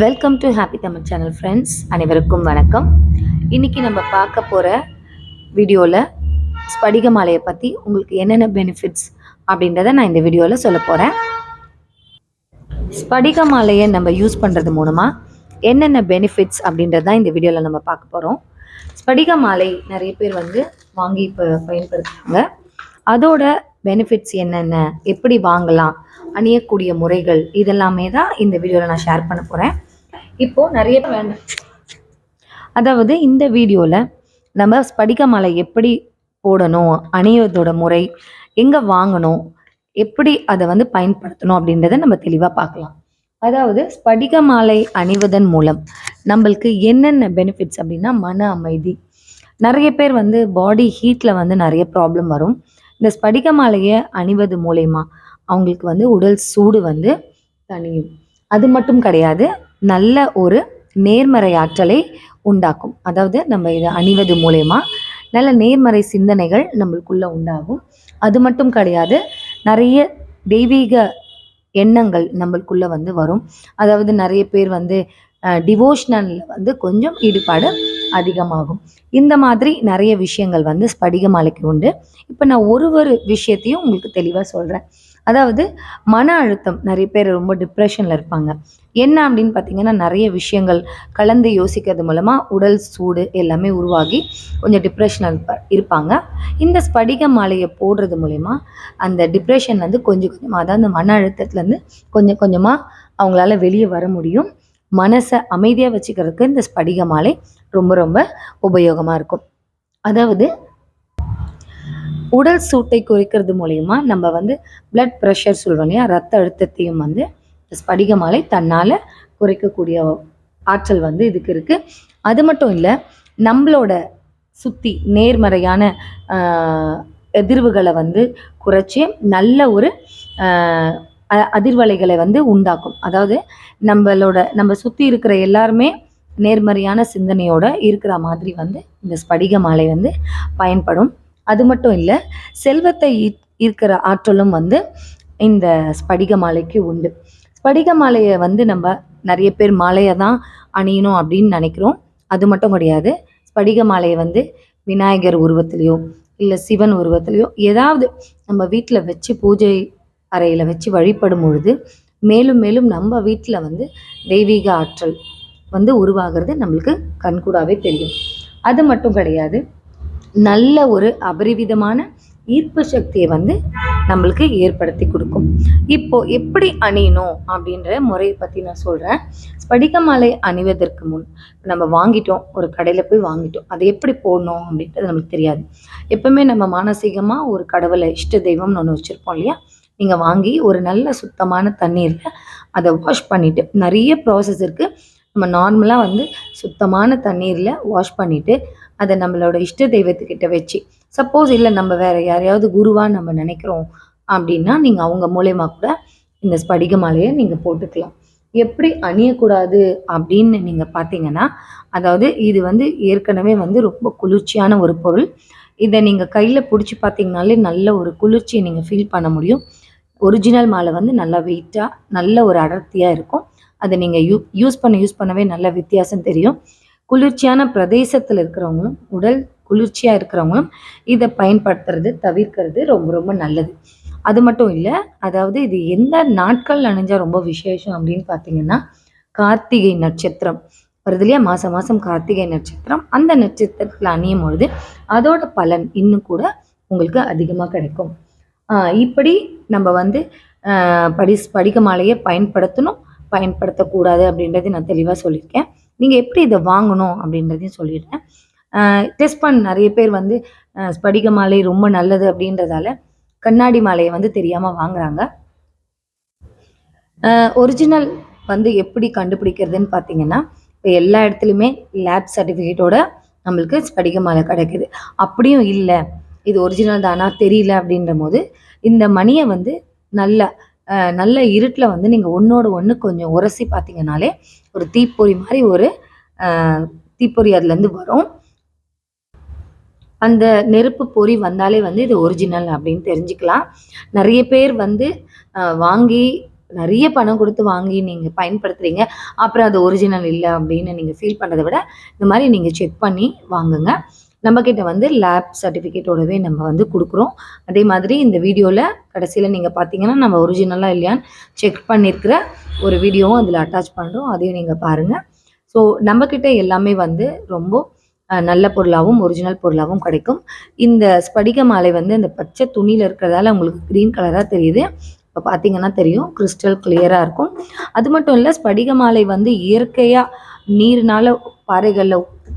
Welcome to happy Tamil channel friends, அனைவருக்கும் வணக்கம். இன்றைக்கி நம்ம பார்க்க போகிற வீடியோவில் ஸ்படிக மாலையை பற்றி உங்களுக்கு என்னென்ன பெனிஃபிட்ஸ் அப்படின்றத நான் இந்த வீடியோவில் சொல்ல போகிறேன். ஸ்படிக மாலையை நம்ம யூஸ் பண்ணுறது மூலமாக என்னென்ன பெனிஃபிட்ஸ் அப்படின்றது தான் இந்த வீடியோவில் நம்ம பார்க்க போகிறோம். ஸ்படிக மாலை நிறைய பேர் வாங்கி இப்போ பயன்படுத்துகிறாங்க. அதோட பெனிஃபிட்ஸ் என்னென்ன, எப்படி வாங்கலாம், அணியக்கூடிய முறைகள், இதெல்லாமே தான் இந்த வீடியோவில் நான் ஷேர் பண்ண போகிறேன். இப்போது நிறைய வேண்டாம், அதாவது இந்த வீடியோவில் நம்ம ஸ்படிக மாலை எப்படி போடணும், அணியதோட முறை, எங்கே வாங்கணும், எப்படி அதை பயன்படுத்தணும் அப்படின்றத நம்ம தெளிவாக பார்க்கலாம். அதாவது ஸ்படிக மாலை அணிவதன் மூலம் நம்மளுக்கு என்னென்ன பெனிஃபிட்ஸ் அப்படின்னா, மன அமைதி. நிறைய பேர் பாடி ஹீட்டில் நிறைய ப்ராப்ளம் வரும். இந்த ஸ்படிக மாலையை அணிவது மூலயமா அவங்களுக்கு உடல் சூடு தணியும். அது மட்டும் கிடையாது, நல்ல ஒரு நேர்மறை ஆற்றலை உண்டாக்கும். அதாவது நம்ம இதை அணிவது மூலயமா நல்ல நேர்மறை சிந்தனைகள் நம்மளுக்குள்ள உண்டாகும். அது மட்டும் கிடையாது, நிறைய தெய்வீக எண்ணங்கள் நம்மளுக்குள்ள வரும். அதாவது நிறைய பேர் டிவோஷனலில் கொஞ்சம் ஈடுபாடு அதிகமாகும். இந்த மாதிரி நிறைய விஷயங்கள் ஸ்படிக மாலைக்கு உண்டு. இப்போ நான் ஒரு விஷயத்தையும் உங்களுக்கு தெளிவாக சொல்கிறேன். அதாவது மன அழுத்தம், நிறைய பேர் ரொம்ப டிப்ரெஷனில் இருப்பாங்க. என்ன அப்படின்னு பார்த்தீங்கன்னா, நிறைய விஷயங்கள் கலந்து யோசிக்கிறது மூலமாக உடல் சூடு எல்லாமே உருவாகி கொஞ்சம் டிப்ரெஷனில் இருப்பாங்க. இந்த ஸ்படிக மாலையை போடுறது மூலயமா அந்த டிப்ரெஷன் கொஞ்சம் கொஞ்சமாக, அதாவது அந்த மன அழுத்தத்துலேருந்து கொஞ்சம் கொஞ்சமாக அவங்களால வெளியே வர முடியும். மனசை அமைதியாக வச்சுக்கிறதுக்கு இந்த ஸ்படிக மாலை ரொம்ப ரொம்ப உபயோகமாக இருக்கும். அதாவது உடல் சூட்டை குறைக்கிறது மூலயமா நம்ம பிளட் ப்ரெஷர் சொல்கிறோம் இல்லையா, ரத்த அழுத்தத்தையும் ஸ்படிக மாலை தன்னால் குறைக்கக்கூடிய ஆற்றல் இதுக்கு இருக்குது. அது மட்டும் இல்லை, நம்மளோட சுற்றி நேர்மறையான எதிர்வுகளை குறைச்சி நல்ல ஒரு அதிர்வலைகளை உண்டாக்கும். அதாவது நம்ம சுற்றி இருக்கிற எல்லாருமே நேர்மறையான சிந்தனையோடு இருக்கிற மாதிரி இந்த ஸ்படிக மாலை பயன்படும். அது மட்டும் இல்லை, செல்வத்தை இருக்கிற ஆற்றலும் இந்த ஸ்படிக மாலைக்கு உண்டு. ஸ்படிக மாலையை நம்ம நிறைய பேர் மாலையை தான் அணியணும் அப்படின்னு நினைக்கிறோம். அது மட்டும் கிடையாது. ஸ்படிக மாலையை விநாயகர் உருவத்திலையோ இல்லை சிவன் உருவத்திலையோ ஏதாவது நம்ம வீட்டில் வச்சு பூஜை அறையில் வச்சு வழிபடும் பொழுது மேலும் மேலும் நம்ம வீட்டில் தெய்வீக ஆற்றல் உருவாகிறது நம்மளுக்கு கண்கூடாவே தெரியும். அது மட்டும் கிடையாது, நல்ல ஒரு அபரிவிதமான ஈர்ப்பு சக்தியை நம்மளுக்கு ஏற்படுத்தி கொடுக்கும். இப்போது எப்படி அணியணும் அப்படின்ற முறையை பற்றி நான் சொல்கிறேன். ஸ்படிக மாலை அணிவதற்கு முன் நம்ம வாங்கிட்டோம், ஒரு கடையில் போய் வாங்கிட்டோம், அதை எப்படி போடணும் அப்படின்றது நம்மளுக்கு தெரியாது. எப்பவுமே நம்ம மானசீகமாக ஒரு கடவுளை, இஷ்ட தெய்வம்னு ஒன்று வச்சுருப்போம் இல்லையா. நீங்கள் வாங்கி ஒரு நல்ல சுத்தமான தண்ணீரில் அதை வாஷ் பண்ணிவிட்டு, நிறைய ப்ராசஸ் இருக்குது. நம்ம நார்மலாக சுத்தமான தண்ணீரில் வாஷ் பண்ணிவிட்டு அதை நம்மளோட இஷ்ட தெய்வத்துக்கிட்ட வச்சு, சப்போஸ் இல்லை நம்ம வேறு யாரையாவது குருவான்னு நம்ம நினைக்கிறோம் அப்படின்னா நீங்கள் அவங்க மூலயமா கூட இந்த ஸ்படிக மாலையை நீங்கள் போட்டுக்கலாம். எப்படி அணியக்கூடாது அப்படின்னு நீங்கள் பார்த்தீங்கன்னா, அதாவது இது ஏற்கனவே ரொம்ப குளிர்ச்சியான ஒரு பொருள். இதை நீங்கள் கையில் பிடிச்சி பார்த்தீங்கனாலே நல்ல ஒரு குளிர்ச்சியை நீங்கள் ஃபீல் பண்ண முடியும். ஒரிஜினல் மாலை நல்லா வெயிட்டாக நல்ல ஒரு அடர்த்தியாக இருக்கும். அதை நீங்கள் யூஸ் பண்ணவே நல்ல வித்தியாசம் தெரியும். குளிர்ச்சியான பிரதேசத்தில் இருக்கிறவங்களும், உடல் குளிர்ச்சியாக இருக்கிறவங்களும் இதை பயன்படுத்துறது தவிர்க்கிறது ரொம்ப ரொம்ப நல்லது. அது மட்டும் இல்லை, அதாவது இது எந்த நாட்கள் அணிஞ்சால் ரொம்ப விசேஷம் அப்படின்னு பார்த்தீங்கன்னா, கார்த்திகை நட்சத்திரம் வருது இல்லையா, மாதம் மாதம் கார்த்திகை நட்சத்திரம், அந்த நட்சத்திரத்தில் அணியும் பொழுது அதோட பலன் இன்னும் கூட உங்களுக்கு அதிகமாக கிடைக்கும். இப்படி நம்ம ஸ்படிக மாலையை பயன்படுத்தணும், பயன்படுத்தக்கூடாது அப்படின்றது நான் தெளிவாக சொல்லியிருக்கேன். நீங்கள் எப்படி இதை வாங்கணும் அப்படின்றதையும் சொல்லிடுறேன். டெஸ்ட் பண்ண நிறைய பேர் ஸ்படிக மாலை ரொம்ப நல்லது அப்படின்றதால கண்ணாடி மாலையை தெரியாமல் வாங்குறாங்க. ஒரிஜினல் எப்படி கண்டுபிடிக்கிறதுன்னு பார்த்தீங்கன்னா, இப்போ எல்லா இடத்துலையுமே லேப் சர்டிஃபிகேட்டோட நம்மளுக்கு ஸ்படிக மாலை கிடைக்குது. அப்படியும் இல்லை, இது ஒரிஜினல் தானா தெரியல அப்படின்ற போது இந்த மணியை நல்ல இருட்டில் நீங்கள் ஒன்றோட ஒன்று கொஞ்சம் உரசி பார்த்தீங்கன்னாலே ஒரு தீப்பொறி மாதிரி ஒரு தீப்பொறி அதுலேருந்து வரும். அந்த நெருப்பு பொறி வந்தாலே இது ஒரிஜினல் அப்படின்னு தெரிஞ்சுக்கலாம். நிறைய பேர் வாங்கி நிறைய பணம் கொடுத்து வாங்கி நீங்கள் பயன்படுத்துகிறீங்க, அப்புறம் அது ஒரிஜினல் இல்லை அப்படின்னு நீங்கள் ஃபீல் பண்ணுறதை விட இந்த மாதிரி நீங்கள் செக் பண்ணி வாங்குங்க. நம்மக்கிட்ட வந்து லேப் சர்டிஃபிகேட்டோடவே நம்ம வந்து கொடுக்குறோம். அதே மாதிரி இந்த வீடியோவில் கடைசியில் நீங்கள் பார்த்தீங்கன்னா நம்ம ஒரிஜினலாக இல்லையான்னு செக் பண்ணியிருக்கிற ஒரு வீடியோவும் அதில் அட்டாச் பண்ணுறோம். அதையும் நீங்கள் பாருங்கள். ஸோ நம்மக்கிட்ட எல்லாமே வந்து ரொம்ப நல்ல பொருளாகவும் ஒரிஜினல் பொருளாகவும் கிடைக்கும். இந்த ஸ்படிக மாலை வந்து இந்த பச்சை துணியில் இருக்கிறதால உங்களுக்கு க்ரீன் கலராக தெரியுது. இப்போ பார்த்தீங்கன்னா தெரியும், கிறிஸ்டல் கிளியராக இருக்கும். அது மட்டும் இல்லை, ஸ்படிக மாலை வந்து இயற்கையாக நீர்னால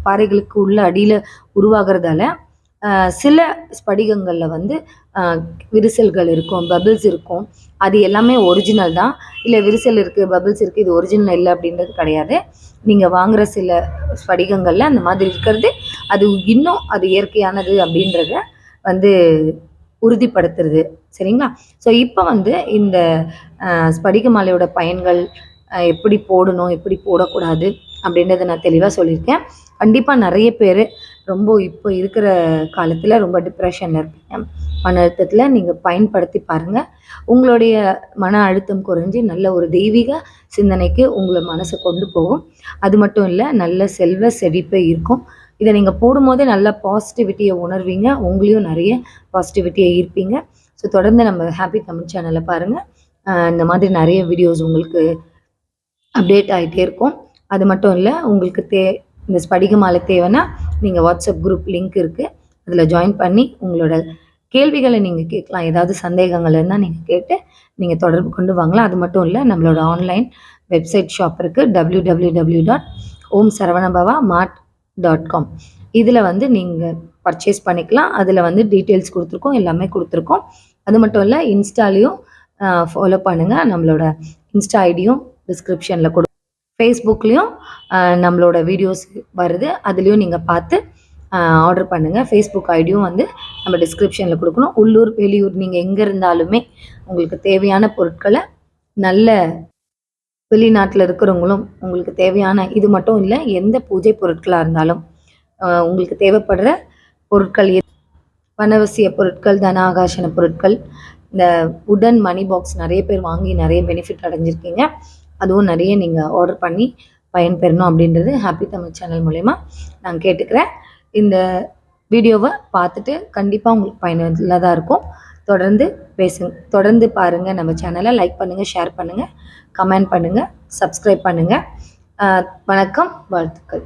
பாறைகளுக்கு உள்ள அடியில் உருவாகிறதால சில ஸ்படிகங்களில் வந்து விரிசல்கள் இருக்கும், பபிள்ஸ் இருக்கும். அது எல்லாமே ஒரிஜினல் தான். இல்லை விரிசல் இருக்குது, பபிள்ஸ் இருக்குது, இது ஒரிஜினல் இல்லை அப்படின்றது கிடையாது. நீங்கள் வாங்குகிற சில ஸ்படிகங்களில் அந்த மாதிரி இருக்கிறது அது இன்னும் அது இயற்கையானது அப்படின்றத வந்து உறுதிப்படுத்துறது. சரிங்களா? ஸோ இப்போ வந்து இந்த ஸ்படிக மாலையோட பயன்கள் எப்படி போடணும், எப்படி போடக்கூடாது அப்படின்றத நான் தெளிவாக சொல்லியிருக்கேன். கண்டிப்பாக நிறைய பேர் ரொம்ப இப்போ இருக்கிற காலத்தில் ரொம்ப டிப்ரெஷனில் இருப்பீங்க. மன அழுத்தத்தில் நீங்கள் பயன்படுத்தி பாருங்கள். உங்களுடைய மன அழுத்தம் குறைஞ்சி நல்ல ஒரு தெய்வீக சிந்தனைக்கு உங்களை மனசை கொண்டு போகும். அது மட்டும் இல்லை, நல்ல செல்வ செழிப்பை இருக்கும். இதை நீங்கள் போடும்போதே நல்ல பாசிட்டிவிட்டியை உணர்வீங்க, உங்களையும் நிறைய பாசிட்டிவிட்டியை ஈர்ப்பீங்க. ஸோ தொடர்ந்து நம்ம ஹாப்பி தமிழ் சேனலை பாருங்கள். இந்த மாதிரி நிறைய வீடியோஸ் உங்களுக்கு அப்டேட் ஆகிட்டே இருக்கும். அது மட்டும் இல்லை, உங்களுக்கு இந்த ஸ்படிக மாலை தேவைன்னா நீங்கள் வாட்ஸ்அப் குரூப் லிங்க் இருக்குது, அதில் ஜாயின் பண்ணி உங்களோட கேள்விகளை நீங்கள் கேட்கலாம். ஏதாவது சந்தேகங்கள் இருந்தால் நீங்கள் கேட்டு நீங்கள் தொடர்பு கொண்டு வாங்கலாம். அது மட்டும் இல்லை, நம்மளோட ஆன்லைன் வெப்சைட் ஷாப் இருக்குது, www.omsaravanabhavamart.com. இதில் வந்து நீங்கள் பர்ச்சேஸ் பண்ணிக்கலாம். அதில் வந்து டீட்டெயில்ஸ் கொடுத்துருக்கோம், எல்லாமே கொடுத்துருக்கோம். அது மட்டும் இல்லை, இன்ஸ்டாலையும் ஃபாலோ பண்ணுங்கள். நம்மளோட இன்ஸ்டா ஐடியும் டிஸ்கிரிப்ஷனில் ஃபேஸ்புக்லேயும் நம்மளோட வீடியோஸ் வருது, அதுலேயும் நீங்கள் பார்த்து ஆர்டர் பண்ணுங்கள். ஃபேஸ்புக் ஐடியும் வந்து நம்ம டிஸ்கிரிப்ஷனில் கொடுக்கணும். உள்ளூர் வெளியூர் நீங்கள் எங்கே இருந்தாலுமே உங்களுக்கு தேவையான பொருட்களை நல்ல வெளிநாட்டில் இருக்கிறவங்களும் உங்களுக்கு தேவையான இது மட்டும் இல்லை, எந்த பூஜை பொருட்களாக இருந்தாலும் உங்களுக்கு தேவைப்படுற பொருட்கள், பணவசிய பொருட்கள், தன ஆகாஷன பொருட்கள், இந்த உடன் மணி பாக்ஸ் நிறைய பேர் வாங்கி நிறைய பெனிஃபிட் அடைஞ்சிருக்கீங்க. அதுவும் நிறைய நீங்கள் ஆர்டர் பண்ணி பயன்பெறணும் அப்படின்றது ஹாப்பி தமிழ் சேனல் மூலயமா நான் கேட்டுக்கிறேன். இந்த வீடியோவை பார்த்துட்டு கண்டிப்பாக உங்களுக்கு பயனுள்ளதாக இருக்கும். தொடர்ந்து பாருங்கள். நம்ம சேனலை லைக் பண்ணுங்கள், ஷேர் பண்ணுங்கள், கமெண்ட் பண்ணுங்கள், சப்ஸ்கிரைப் பண்ணுங்கள். வணக்கம், வாழ்த்துக்கள்.